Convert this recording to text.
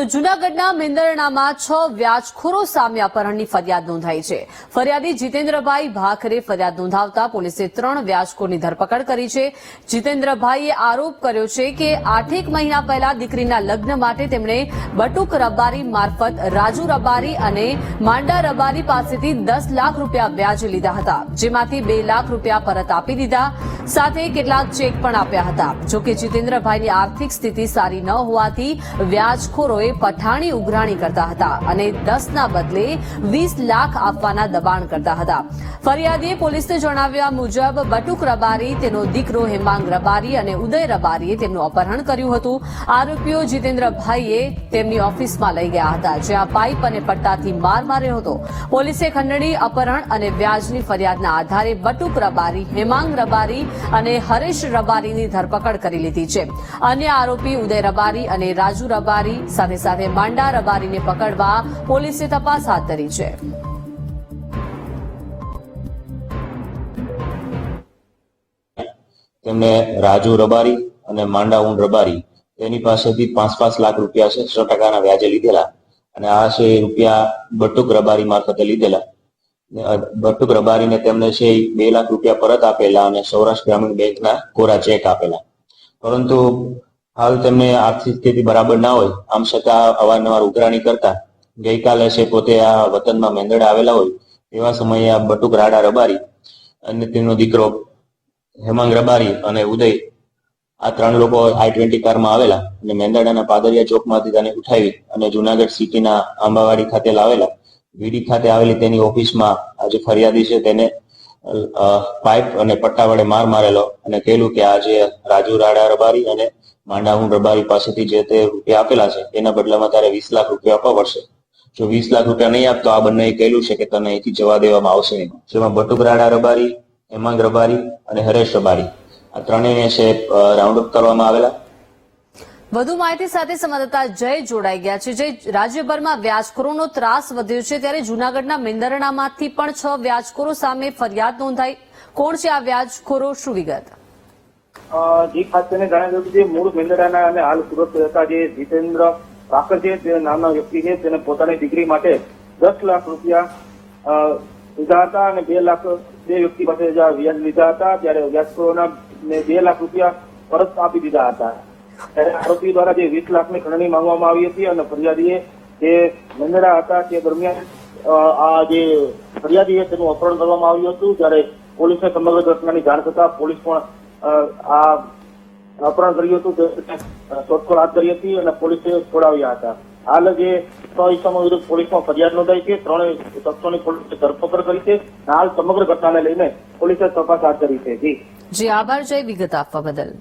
તો જૂનાગઢના મેંદરણામાં 6 વ્યાજખોરો સામે અપહરણની ફરિયાદ નોંધાઈ છે। ફરિયાદી જીતેન્દ્રભાઈ ભાખરે ફરિયાદ નોંધાવતા પોલીસે 3 વ્યાજખોરની ધરપકડ કરી છે। જીતેન્દ્રભાઈએ આરોપ કર્યો છે કે 8 મહિના પહેલા દીકરીના લગ્ન માટે તેમણે બટુક રબારી મારફત રાજુ રબારી અને માંડા રબારી પાસેથી 10 લાખ રૂપિયા વ્યાજે લીધા હતા, જેમાંથી 2 લાખ રૂપિયા પરત આપી દીધા, સાથે કેટલાક ચેક પણ આપ્યા હતા। જોકે જીતેન્દ્રભાઈની આર્થિક સ્થિતિ સારી ન હોવાથી વ્યાજખોરોએ પઠાણી ઉઘરાણી કરતા હતા અને 10ના બદલે 20 લાખ આપવાના દબાણ કરતા હતા। ફરિયાદીએ પોલીસને જણાવ્યા મુજબ બટુક રબારી, તેનો દીકરો હેમાંગ રબારી અને ઉદય રબારીએ તેમનું અપહરણ કર્યું હતું। આરોપીઓ જીતેન્દ્રભાઈએ તેમની ઓફિસમાં લઈ ગયા હતા, જ્યાં પાઇપ અને પટ્ટાથી માર માર્યો હતો। પોલીસે ખંડણી, અપહરણ અને વ્યાજની ફરિયાદના આધારે બટુક રબારી, હેમાંગ રબારી અને હરેશ રબારીની ધરપકડ કરી લીધી છે। અન્ય આરોપી ઉદય રબારી અને રાજુ રબારી સાથે સાથે માંડા રબારીને પકડવા પોલીસે તપાસ હાથ ધરી છે। તેમને રાજુ રબારી અને માંડા ઊંડ રબારી તેની પાસેથી 5-5 લાખ રૂપિયા છે 100% વ્યાજે લીધેલા અને આ છે રૂપિયા બટુક રબારી મારફતે લીધેલા। બટુક રબારીને તેમને છે 2 લાખ રૂપિયા પરત આપેલા અને સૌરાષ્ટ્ર ગ્રામીણ બેંકના કોરા ચેક આપેલા, પરંતુ હાલ તેમને આર્થિક સ્થિતિ બરાબર ના હોય, આમ છતાં અવારનવાર ઉઘરાણી કરતા ગઈકાલે છે પોતે આ વતનમાં મેંદરડા આવેલા હોય એવા સમયે આ બટુક રાડા રબારી અને તેનો દીકરો હેમાંગ રબારી અને ઉદય, આ 3 લોકો I-20 કારમાં આવેલા અને મેંદરડાના પાદરિયા ચોકમાંથી તેને ઉઠાવી અને જુનાગઢ સિટીના આંબાવાડી ખાતે લાવેલા। વીડી ખાતે આવેલી તેની ઓફિસમાં આજે ફરિયાદી છે તેને પાઇપ અને પટ્ટા વડે માર મારેલો અને કહેલું કે આજે રાજુ રાડા રબારી અને માંડા ઊંડ રબારી પાસેથી જે તે રૂપિયા આપેલા છે એના બદલામાં તારે 20 લાખ રૂપિયા આપવા પડશે। જો 20 લાખ રૂપિયા નહીં આપતો આ બંનેએ કહેલું છે કે તને અહીંથી જવા દેવામાં આવશે નહીં, જેમાં બટુક રાડા રબારી, હેમાંગ રબારી અને હરેશ રબારી આ ત્રણેયને છે રાઉન્ડ અપ કરવામાં આવેલા। વધુ માહિતી સાથે સંવાદદાતા જય જોડાઈ ગયા છે। જય, રાજ્યભરમાં વ્યાજખોરોનો ત્રાસ વધ્યો છે, ત્યારે જૂનાગઢના મેંદરણામાંથી પણ 6 વ્યાજખોરો સામે ફરિયાદ નોંધાઈ। કોણ છે આ વ્યાજખોરો, શું વિગત? જી, ખાસ કરીને જણાવ્યું કે જે મૂળ મેંદરડાના અને હાલ સુરત રહેતા જે જીતેન્દ્ર ભાખર છે તે નામના વ્યક્તિ છે, તેને પોતાની દીકરી માટે 10 લાખ રૂપિયા લીધા હતા અને 2 લાખ બે વ્યક્તિ પાસે વ્યાજ લીધા હતા, ત્યારે વ્યાજખોરોના 2 લાખ રૂપિયા પરત આપી દીધા હતા। ત્યારે આરોપી દ્વારા જે 20 લાખની ખંડણી માંગવામાં આવી હતી અને ફરિયાદીએ જે મેંદરડા હતા તે દરમિયાન આ જે ફરિયાદીએ તેનું અપહરણ કરવામાં આવ્યું હતું। ત્યારે પોલીસને સમગ્ર ઘટનાની જાણ થતા પોલીસ પણ આ અપહરણ કર્યું હતું તે શોધખોળ હાથ ધરી હતી અને પોલીસે છોડાવ્યા હતા। હાલ જે 6 ઇસમો વિરુદ્ધ પોલીસમાં ફરિયાદ નોંધાઈ છે, 3 શખ્સોની પોલીસે ધરપકડ કરી છે। હાલ સમગ્ર ઘટનાને લઈને પોલીસે તપાસ હાથ ધરી છે। જી, આભાર જય, વિગત આપવા બદલ।